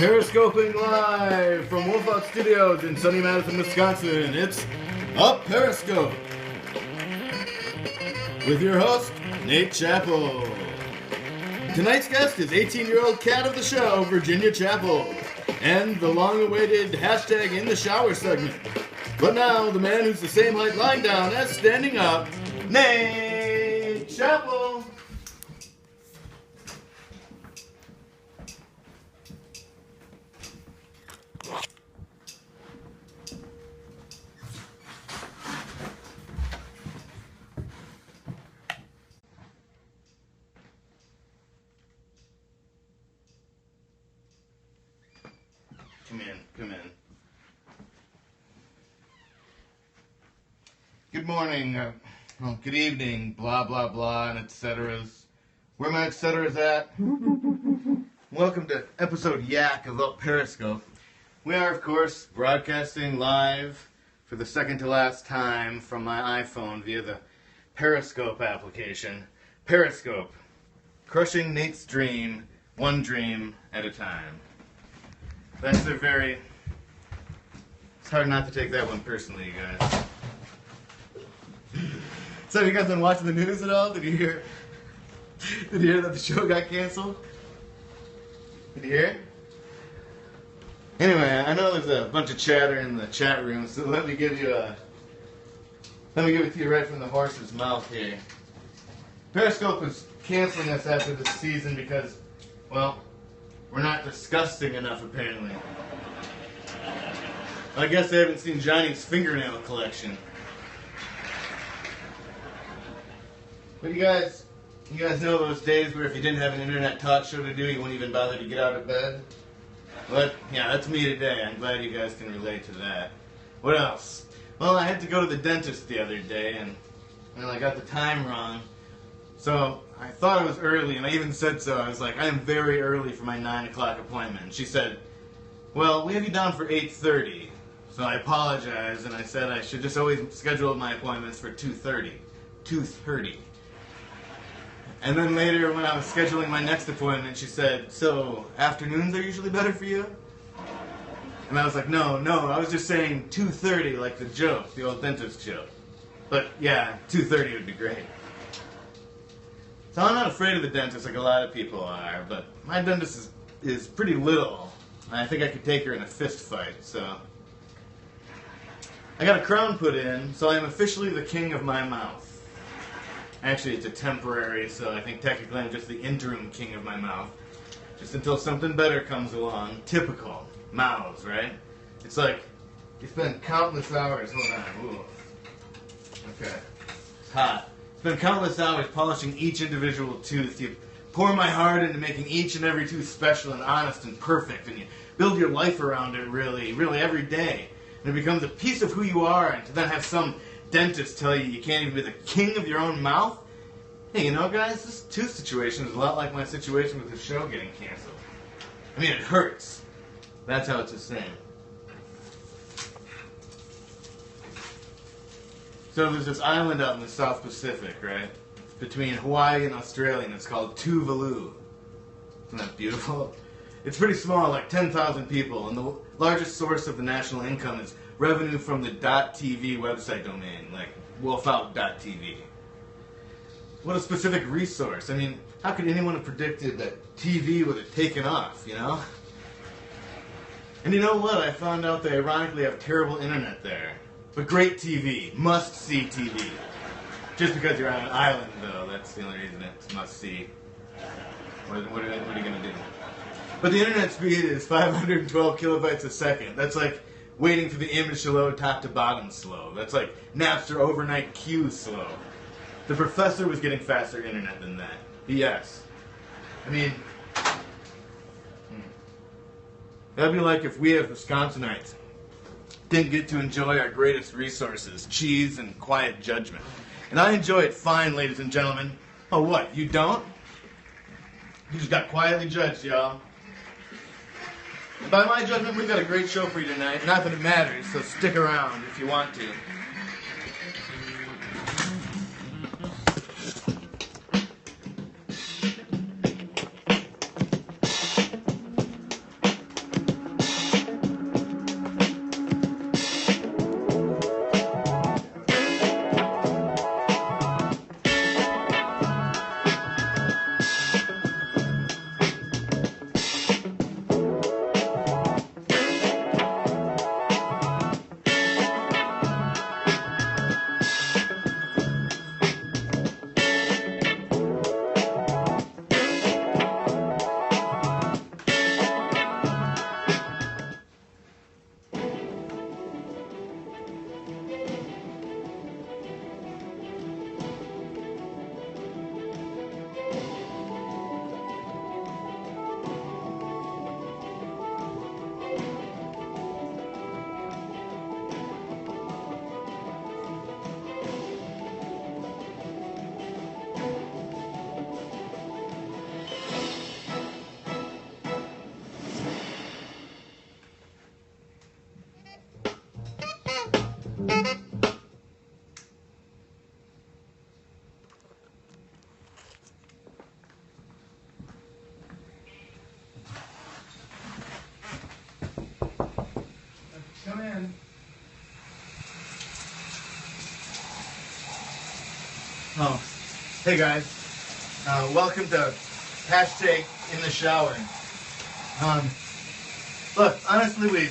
Periscoping live from Wolfout Studios in sunny Madison, Wisconsin. It's Up Periscope with your host, Nate Chappell. Tonight's guest is 18-year-old cat of the show, Virginia Chappell, and the long-awaited hashtag in the shower segment. But now, the man who's the same height lying down as standing up, Nate Chappell. Come in. Good morning, good evening, blah, blah, blah, and et ceteras. Where my et ceteras at? Welcome to episode Yak of Up Periscope. We are, of course, broadcasting live for the second to last time from my iPhone via the Periscope application. Periscope. Crushing Nate's dream, one dream at a time. That's a very... It's hard not to take that one personally, you guys. So, have you guys been watching the news at all? Did you hear that the show got canceled? Did you hear? Anyway, I know there's a bunch of chatter in the chat room, so let me give it to you right from the horse's mouth here. Periscope is canceling us after this season because, well, we're not disgusting enough, apparently. I guess they haven't seen Johnny's fingernail collection. But you guys know those days where if you didn't have an internet talk show to do, you wouldn't even bother to get out of bed? Well, yeah, that's me today. I'm glad you guys can relate to that. What else? Well, I had to go to the dentist the other day, and I got the time wrong. So I thought it was early, and I even said so. I was like, I am very early for my 9 o'clock appointment. And she said, well, we have you down for 8:30. So I apologized, and I said I should just always schedule my appointments for 2:30. 2:30. And then later, when I was scheduling my next appointment, she said, so afternoons are usually better for you? And I was like, no, I was just saying 2:30, like the joke, the old dentist joke. But yeah, 2:30 would be great. So I'm not afraid of the dentist like a lot of people are, but my dentist is pretty little. I think I could take her in a fist fight, so... I got a crown put in, so I am officially the king of my mouth. Actually, it's a temporary, so I think technically I'm just the interim king of my mouth. Just until something better comes along. Typical. Mouths, right? It's like, you spend countless hours... Hold on. Ooh. Okay. It's hot. Spend countless hours polishing each individual tooth. You pour my heart into making each and every tooth special and honest and perfect, and you build your life around it really every day. And it becomes a piece of who you are, and to then have some dentist tell you can't even be the king of your own mouth? Hey, you know, guys, this tooth situation is a lot like my situation with the show getting canceled. I mean, it hurts. That's how it's the same. So there's this island out in the South Pacific, right? Between Hawaii and Australia, and it's called Tuvalu. Isn't that beautiful? It's pretty small, like 10,000 people, and the largest source of the national income is revenue from the .tv website domain, like wolfout.tv. What a specific resource. I mean, how could anyone have predicted that TV would have taken off, you know? And you know what? I found out they ironically have terrible internet there. But great TV. Must-see TV. Just because you're on an island, though, that's the only reason it's must-see. What are you going to do? But the internet speed is 512 kilobytes a second. That's like waiting for the image to load top to bottom slow. That's like Napster overnight queue slow. The professor was getting faster internet than that. Yes. I mean, that'd be like if we as Wisconsinites didn't get to enjoy our greatest resources, cheese and quiet judgment. And I enjoy it fine, ladies and gentlemen. Oh, what? You don't? You just got quietly judged, y'all. And by my judgment, we've got a great show for you tonight. Not that it matters, so stick around if you want to. Hey guys, welcome to hashtag in the shower. Look, honestly, we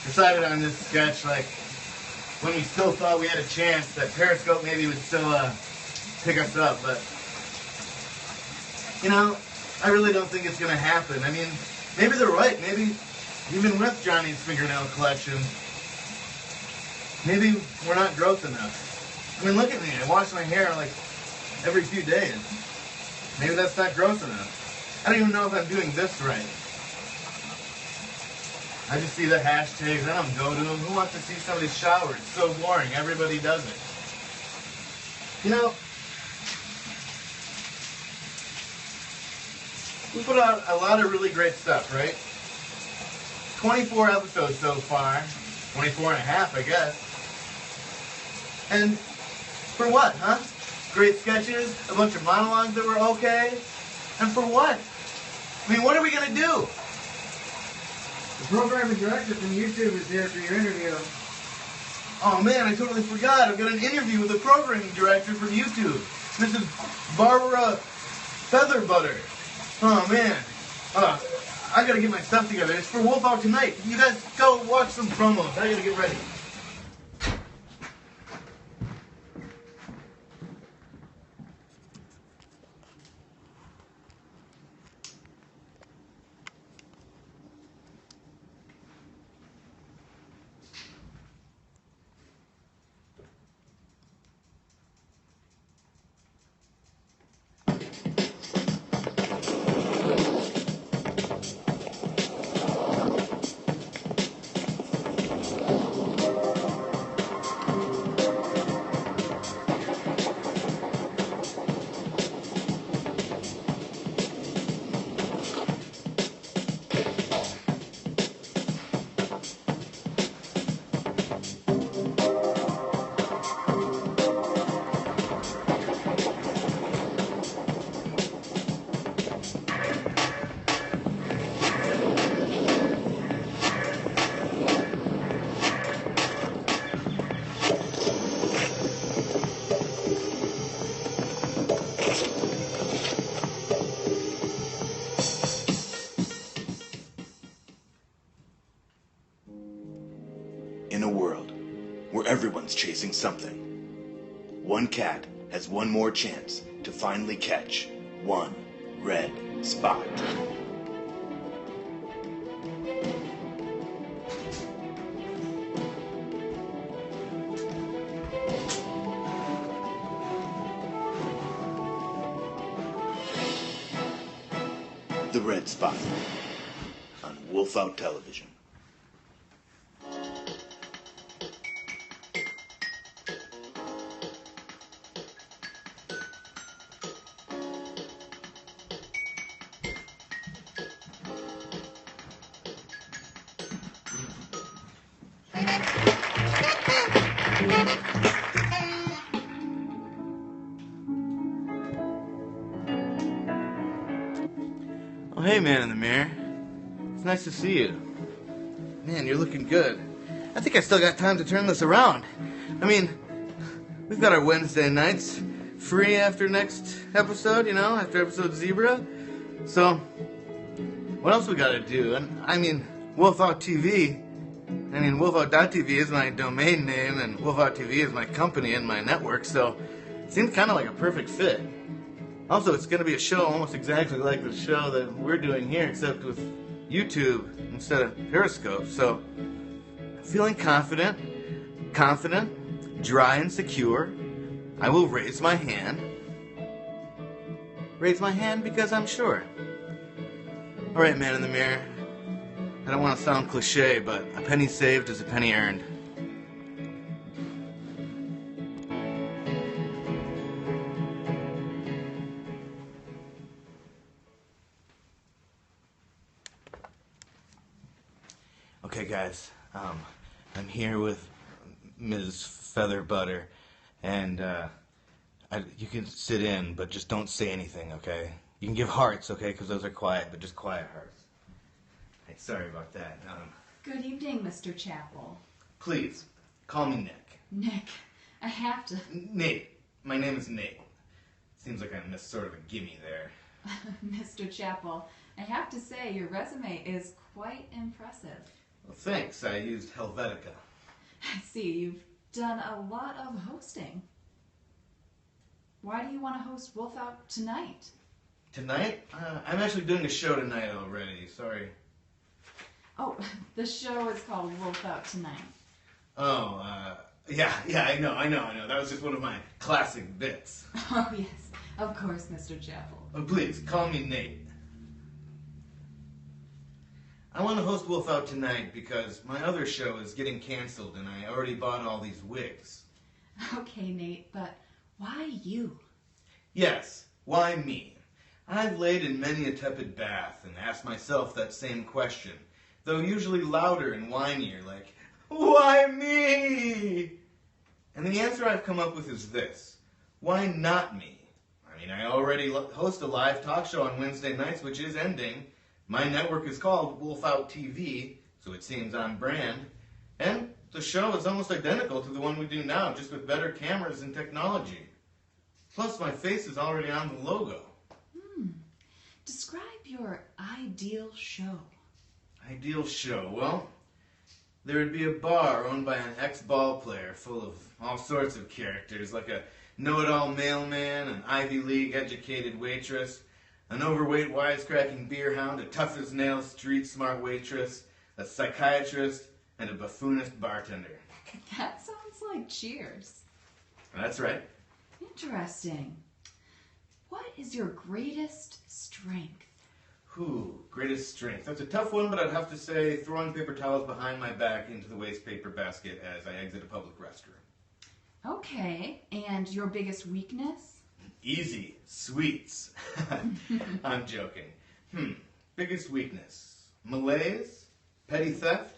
decided on this sketch like when we still thought we had a chance that Periscope maybe would still pick us up, but you know, I really don't think it's gonna happen. I mean, maybe they're right. Maybe even with Johnny's fingernail collection, maybe we're not gross enough. I mean, look at me. I wash my hair like every few days. Maybe that's not gross enough. I don't even know if I'm doing this right. I just see the hashtags, I don't go to them. Who wants to see somebody's shower? It's so boring. Everybody does it. You know, we put out a lot of really great stuff, right? 24 episodes so far. 24 and a half, I guess. And for what, huh? Great sketches, a bunch of monologues that were okay. And for what? I mean, what are we going to do? The programming director from YouTube is here for your interview. Oh man, I totally forgot. I've got an interview with the programming director from YouTube. Mrs. Barbara Featherbutter. Oh man. I gotta get my stuff together. It's for Wolf Out Tonight. You guys go watch some promos. I gotta get ready. In a world where everyone's chasing something, one cat has one more chance to finally catch one red spot. The Red Spot on Wolf Out Television. Oh, hey, man in the mirror. It's nice to see you. Man, you're looking good. I think I still got time to turn this around. I mean, we've got our Wednesday nights free after next episode, you know, after episode Zebra. So, what else we gotta do? And I mean, Wolf Out TV. I mean, wolfout.tv is my domain name, and Wolf Out TV is my company and my network, so it seems kind of like a perfect fit. Also, it's going to be a show almost exactly like the show that we're doing here, except with YouTube instead of Periscope. So, I'm feeling confident, dry and secure. I will raise my hand. Raise my hand because I'm sure. All right, man in the mirror. I don't want to sound cliche, but a penny saved is a penny earned. Okay, guys, I'm here with Ms. Featherbutter, and you can sit in, but just don't say anything, okay? You can give hearts, okay, because those are quiet, but just quiet hearts. Hey, sorry about that. Good evening, Mr. Chappell. Please, call me Nick. Nick, I have to... Nate. my name is Nate. Seems like I missed sort of a gimme there. Mr. Chappell, I have to say your resume is quite impressive. Well, thanks. I used Helvetica. I see, you've done a lot of hosting. Why do you want to host Wolf Out Tonight? Tonight? I'm actually doing a show tonight already. Sorry. Oh, the show is called Wolf Out Tonight. Oh, yeah, I know. That was just one of my classic bits. Oh, yes, of course, Mr. Chappell. Oh, please, call me Nate. I want to host Wolf Out Tonight because my other show is getting canceled and I already bought all these wigs. Okay, Nate, but why you? Yes, why me? I've laid in many a tepid bath and asked myself that same question, though usually louder and whinier, like, why me? And the answer I've come up with is this: why not me? I mean, I already host a live talk show on Wednesday nights, which is ending. My network is called Wolf Out TV, so it seems on brand. And the show is almost identical to the one we do now, just with better cameras and technology. Plus, my face is already on the logo. Describe your ideal show. Ideal show? Well, there would be a bar owned by an ex-ball player full of all sorts of characters, like a know-it-all mailman, an Ivy League educated waitress, an overweight wisecracking beer hound, a tough-as-nails street-smart waitress, a psychiatrist, and a buffoonist bartender. That sounds like Cheers. That's right. Interesting. What is your greatest strength? Greatest strength. That's a tough one, but I'd have to say throwing paper towels behind my back into the waste paper basket as I exit a public restroom. Okay, and your biggest weakness? Easy. Sweets. I'm joking. Biggest weakness. Malaise? Petty theft?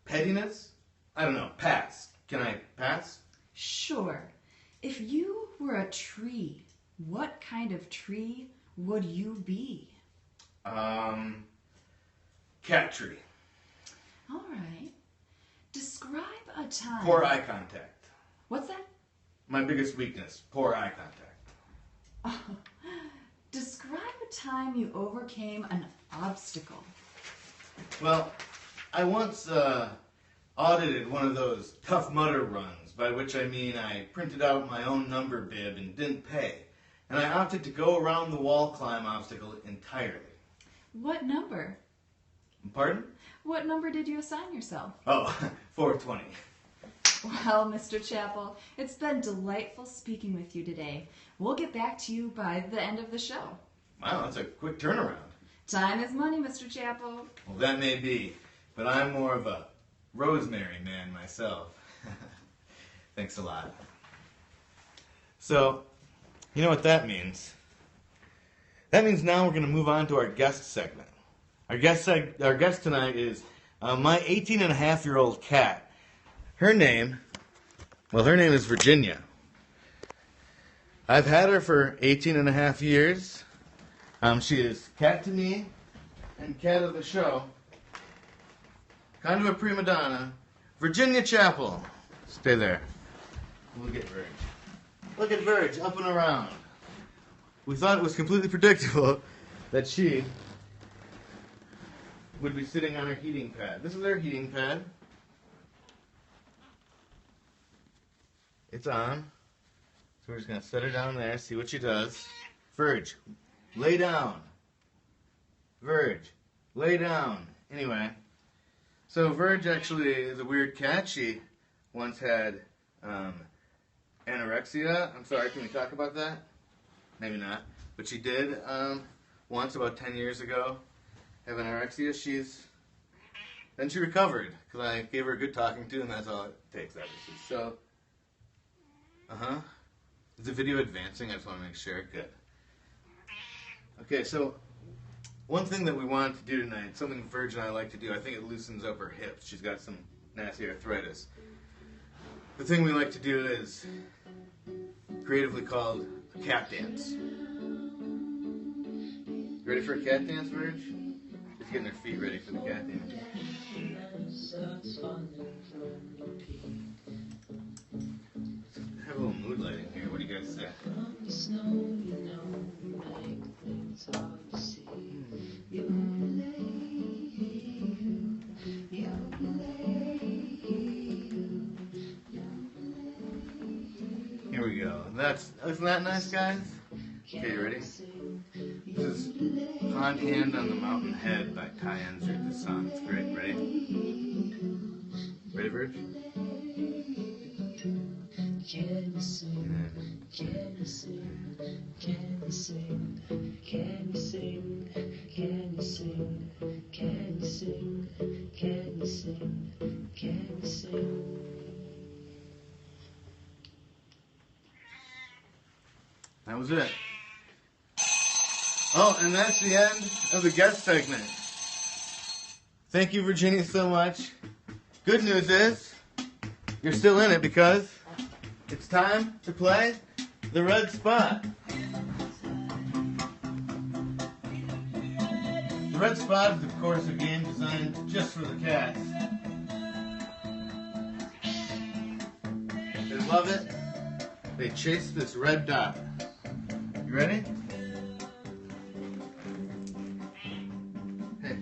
Pettiness? I don't know. Pass. Can I pass? Sure. If you were a tree, what kind of tree would you be? Cat tree. All right. Describe a time... Poor eye contact. What's that? My biggest weakness. Poor eye contact. Describe a time you overcame an obstacle. Well, I once audited one of those Tough Mudder runs, by which I mean I printed out my own number bib and didn't pay, and I opted to go around the wall climb obstacle entirely. What number? Pardon? What number did you assign yourself? Oh, 420. Well, Mr. Chappell, it's been delightful speaking with you today. We'll get back to you by the end of the show. Wow, that's a quick turnaround. Time is money, Mr. Chappell. Well, that may be, but I'm more of a rosemary man myself. Thanks a lot. So, you know what that means? That means now we're going to move on to our guest segment. Our guest tonight is my 18-and-a-half-year-old cat. Her name is Virginia. I've had her for 18 and a half years. She is cat to me and cat of the show. Kind of a prima donna. Virginia Chappell. Stay there. Look at Verge. Look at Verge, up and around. We thought it was completely predictable that she would be sitting on her heating pad. This is her heating pad. It's on. So we're just going to set her down there, see what she does. Verge, lay down. Verge, lay down. Anyway, so Verge actually is a weird cat. She once had anorexia. I'm sorry, can we talk about that? Maybe not. But she did once, about 10 years ago, have anorexia. Then she recovered, because I gave her a good talking to, and that's all it takes, obviously. So, is the video advancing? I just want to make sure. Good. Okay, so one thing that we wanted to do tonight, something Verge and I like to do, I think it loosens up her hips. She's got some nasty arthritis. The thing we like to do is creatively called a cat dance. Ready for a cat dance, Verge? She's getting her feet ready for the cat dance. Have a little mood lighting here. What do you guys say? Here we go. Isn't that nice, guys? Okay, you ready? This is Pond Hand on the Mountain Head by Ty Enzer. This song, it's great. Ready? Ready, Verge? Can you sing? Can you sing? Can you sing? Can you sing? Can you sing? Can you sing? Can you sing? Can you sing? That was it. Oh, and that's the end of the guest segment. Thank you, Virginia, so much. Good news is, you're still in it because it's time to play the red spot. The red spot is, of course, a game designed just for the cats. They love it. They chase this red dot. You ready? Hey.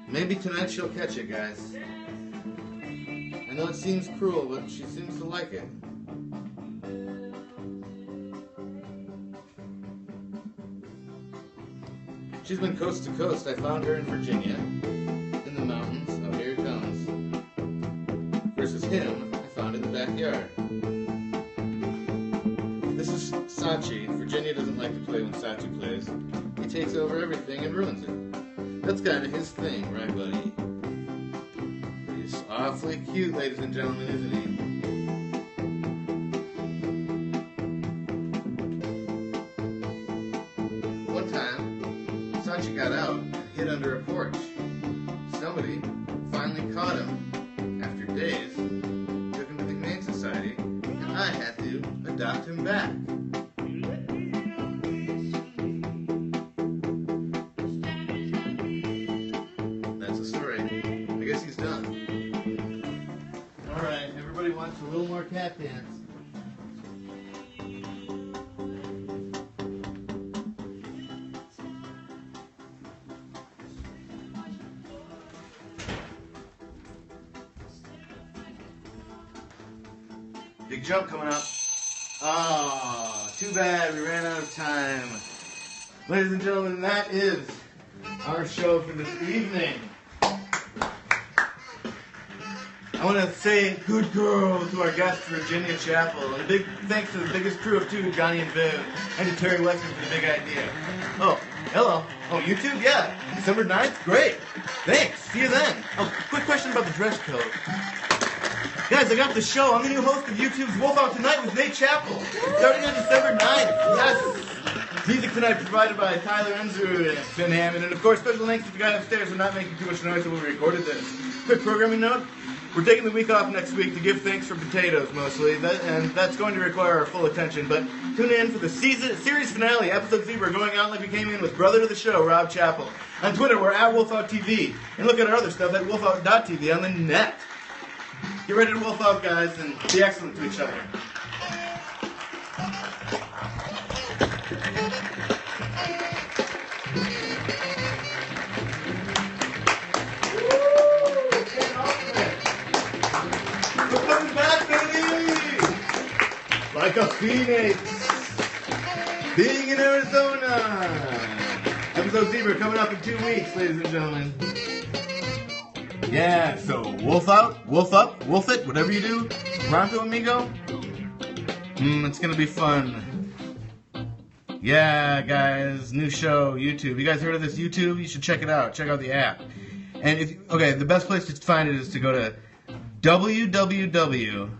Maybe tonight she'll catch it, guys. I know it seems cruel, but she seems to like it. She's been coast to coast. I found her in Virginia, in the mountains. Oh, here it comes. Versus him, I found in the backyard. This is Sachi. Virginia doesn't like to play when Sachi plays. He takes over everything and ruins it. That's kind of his thing, right, buddy? He's awfully cute, ladies and gentlemen, isn't he? One time, Sachi got out and hid under a porch. Somebody finally caught him after days, took him to the Humane Society, and I had to adopt him back. That's the story. I guess he's done. Alright, everybody wants a little more cat dance. Big jump coming up. Oh, too bad we ran out of time. Ladies and gentlemen, that is our show for this evening. I want to say good girl to our guest, Virginia Chapel. And a big thanks to the biggest crew of two, Donnie and Viv, and to Terry Wexler for the big idea. Oh, hello. Oh, YouTube? Yeah. December 9th? Great. Thanks. See you then. Oh, quick question about the dress code. Guys, I got the show. I'm the new host of YouTube's Wolf Out Tonight with Nate Chappell, starting on December 9th. Yes. Music tonight provided by Tyler Enzer and Ben Hammond. And of course, special thanks to the guy upstairs for not making too much noise when we recorded this. Quick programming note. We're taking the week off next week to give thanks for potatoes mostly, and that's going to require our full attention. But tune in for the series finale, episode 3. We're going out like we came in with brother to the show, Rob Chappell. On Twitter, we're at WolfOutTV. And look at our other stuff at wolfout.tv on the net. Get ready to wolf out, guys, and be excellent to each other. We're coming back, baby! Like a phoenix. Being in Arizona. Episode 0 coming up in 2 weeks, ladies and gentlemen. Yeah, so wolf out, wolf up, wolf it, whatever you do. Pronto, amigo? It's gonna be fun. Yeah, guys, new show, YouTube. You guys heard of this YouTube? You should check it out. Check out the app. And the best place to find it is to go to www.youtube.com